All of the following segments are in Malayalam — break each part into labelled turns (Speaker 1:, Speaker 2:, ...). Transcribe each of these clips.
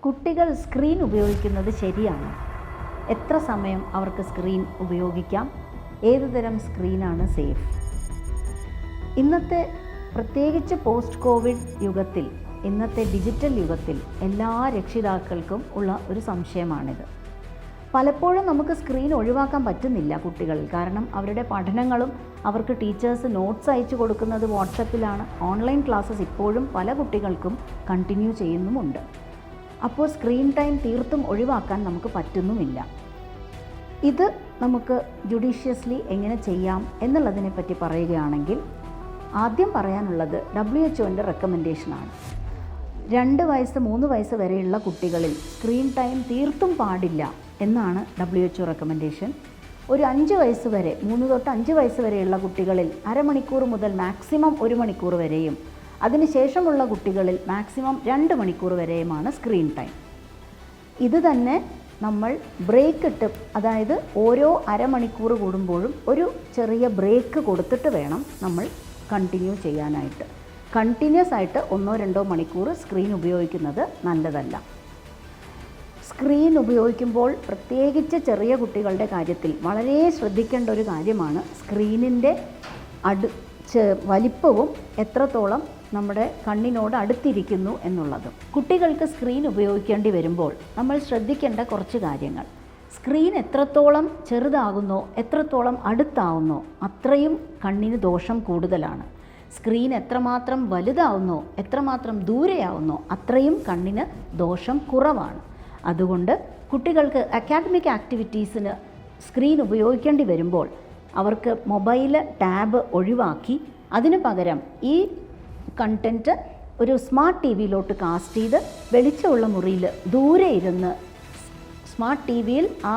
Speaker 1: കുട്ടികൾ സ്ക്രീൻ ഉപയോഗിക്കുന്നത് ശരിയാണ്? എത്ര സമയം അവർക്ക് സ്ക്രീൻ ഉപയോഗിക്കാം? ഏതുതരം സ്ക്രീനാണ് സേഫ്? ഇന്നത്തെ പ്രത്യേകിച്ച് പോസ്റ്റ് കോവിഡ് യുഗത്തിൽ, ഇന്നത്തെ ഡിജിറ്റൽ യുഗത്തിൽ എല്ലാ രക്ഷിതാക്കൾക്കും ഉള്ള ഒരു സംശയമാണിത്. പലപ്പോഴും നമുക്ക് സ്ക്രീൻ ഒഴിവാക്കാൻ പറ്റുന്നില്ല കുട്ടികളിൽ. കാരണം അവരുടെ പഠനങ്ങളും അവർക്ക് ടീച്ചേഴ്സ് നോട്ട്സ് അയച്ചു കൊടുക്കുന്നത് വാട്സപ്പിലാണ്. ഓൺലൈൻ ക്ലാസ്സസ് ഇപ്പോഴും പല കുട്ടികൾക്കും കണ്ടിന്യൂ ചെയ്യുന്നുമുണ്ട്. അപ്പോൾ സ്ക്രീൻ ടൈം തീർത്തും ഒഴിവാക്കാൻ നമുക്ക് പറ്റുന്നുമില്ല. ഇത് നമുക്ക് ജുഡീഷ്യസ്ലി എങ്ങനെ ചെയ്യാം എന്നുള്ളതിനെ പറ്റി പറയുകയാണെങ്കിൽ, ആദ്യം പറയാനുള്ളത് WHO റെക്കമെൻഡേഷനാണ്. 2 വയസ്സ് 3 വയസ്സ് വരെയുള്ള കുട്ടികളിൽ സ്ക്രീൻ ടൈം തീർത്തും പാടില്ല എന്നാണ് WHO റെക്കമെൻഡേഷൻ. ഒരു 5 വയസ്സ് വരെ, 3 തൊട്ട് 5 വയസ്സ് വരെയുള്ള കുട്ടികളിൽ അരമണിക്കൂർ മുതൽ മാക്സിമം 1 മണിക്കൂർ വരെയും, അതിനുശേഷമുള്ള കുട്ടികളിൽ മാക്സിമം 2 മണിക്കൂർ വരെയുമാണ് സ്ക്രീൻ ടൈം. ഇത് തന്നെ നമ്മൾ ബ്രേക്ക് ഇട്ട്, അതായത് ഓരോ അരമണിക്കൂർ കൂടുമ്പോഴും ഒരു ചെറിയ ബ്രേക്ക് കൊടുത്തിട്ട് വേണം നമ്മൾ കണ്ടിന്യൂ ചെയ്യാനായിട്ട്. കണ്ടിന്യൂസ് ആയിട്ട് 1-2 മണിക്കൂർ സ്ക്രീൻ ഉപയോഗിക്കുന്നത് നല്ലതല്ല. സ്ക്രീൻ ഉപയോഗിക്കുമ്പോൾ പ്രത്യേകിച്ച് ചെറിയ കുട്ടികളുടെ കാര്യത്തിൽ വളരെ ശ്രദ്ധിക്കേണ്ട ഒരു കാര്യമാണ് സ്ക്രീനിൻ്റെ വലിപ്പവും എത്രത്തോളം നമ്മുടെ കണ്ണിനോട് അടുത്തിരിക്കുന്നു എന്നുള്ളത്. കുട്ടികൾക്ക് സ്ക്രീൻ ഉപയോഗിക്കേണ്ടി വരുമ്പോൾ നമ്മൾ ശ്രദ്ധിക്കേണ്ട കുറച്ച് കാര്യങ്ങൾ. സ്ക്രീൻ എത്രത്തോളം ചെറുതാകുന്നോ, എത്രത്തോളം അടുത്താവുന്നോ അത്രയും കണ്ണിന് ദോഷം കൂടുതലാണ്. സ്ക്രീൻ എത്രമാത്രം വലുതാവുന്നോ, എത്രമാത്രം ദൂരെയാവുന്നോ അത്രയും കണ്ണിന് ദോഷം കുറവാണ്. അതുകൊണ്ട് കുട്ടികൾക്ക് അക്കാഡമിക് ആക്ടിവിറ്റീസിന് സ്ക്രീൻ ഉപയോഗിക്കേണ്ടി വരുമ്പോൾ അവർക്ക് മൊബൈൽ, ടാബ് ഒഴിവാക്കി അതിനു പകരം ഈ കണ്ടൻറ്റ് ഒരു സ്മാർട്ട് TV-യിലോട്ട് കാസ്റ്റ് ചെയ്ത് വെളിച്ചമുള്ള മുറിയിൽ ദൂരെ ഇരുന്ന് സ്മാർട്ട് TV-യിൽ ആ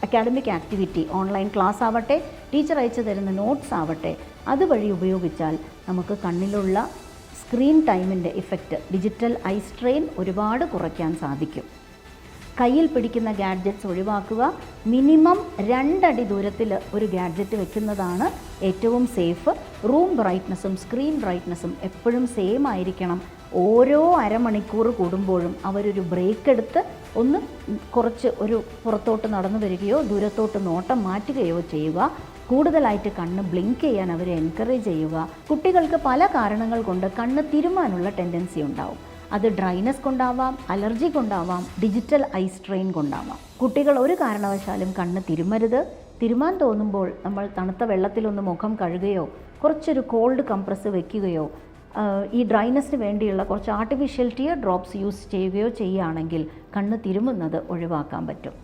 Speaker 1: അക്കാഡമിക് ആക്ടിവിറ്റി, ഓൺലൈൻ ക്ലാസ് ആവട്ടെ, ടീച്ചർ അയച്ചു തരുന്ന നോട്ട്സ് ആവട്ടെ, അതുവഴി ഉപയോഗിച്ചാൽ നമുക്ക് കണ്ണിലുള്ള സ്ക്രീൻ ടൈമിൻ്റെ ഇഫക്റ്റ്, ഡിജിറ്റൽ ഐ സ്ട്രെയിൻ ഒരുപാട് കുറയ്ക്കാൻ സാധിക്കും. കയ്യിൽ പിടിക്കുന്ന ഗാഡ്ജറ്റ്സ് ഒഴിവാക്കുക. മിനിമം 2 അടി ദൂരത്തിൽ ഒരു ഗാഡ്ജറ്റ് വെക്കുന്നതാണ് ഏറ്റവും സേഫ്. റൂം ബ്രൈറ്റ്നസ്സും സ്ക്രീൻ ബ്രൈറ്റ്നസ്സും എപ്പോഴും സെയിം ആയിരിക്കണം. ഓരോ അരമണിക്കൂർ കൂടുമ്പോഴും അവരൊരു ബ്രേക്ക് എടുത്ത് ഒന്ന് കുറച്ച് ഒരു പുറത്തോട്ട് നടന്നു വരികയോ ദൂരത്തോട്ട് നോട്ടം മാറ്റുകയോ ചെയ്യുക. കൂടുതലായിട്ട് കണ്ണ് ബ്ലിങ്ക് ചെയ്യാൻ അവരെ എൻകറേജ് ചെയ്യുക. കുട്ടികൾക്ക് പല കാരണങ്ങൾ കൊണ്ട് കണ്ണ് തിരുമാനുള്ള ടെൻഡൻസി ഉണ്ടാവും. അത് ഡ്രൈനെസ് കൊണ്ടാവാം, അലർജി കൊണ്ടാവാം, ഡിജിറ്റൽ ഐ സ്ട്രെയിൻ കൊണ്ടാവാം. കുട്ടികൾ ഒരു കാരണവശാലും കണ്ണ് തിരുമരുത്. തിരുമാൻ തോന്നുമ്പോൾ നമ്മൾ തണുത്ത വെള്ളത്തിലൊന്ന് മുഖം കഴുകുകയോ കുറച്ചൊരു കോൾഡ് കംപ്രസ് വയ്ക്കുകയോ ഈ ഡ്രൈനെസ്സിന് വേണ്ടിയുള്ള കുറച്ച് ആർട്ടിഫിഷ്യൽ ടിയർ ഡ്രോപ്സ് യൂസ് ചെയ്യുകയോ ചെയ്യുകയാണെങ്കിൽ കണ്ണ് തിരുമുന്നത് ഒഴിവാക്കാൻ പറ്റും.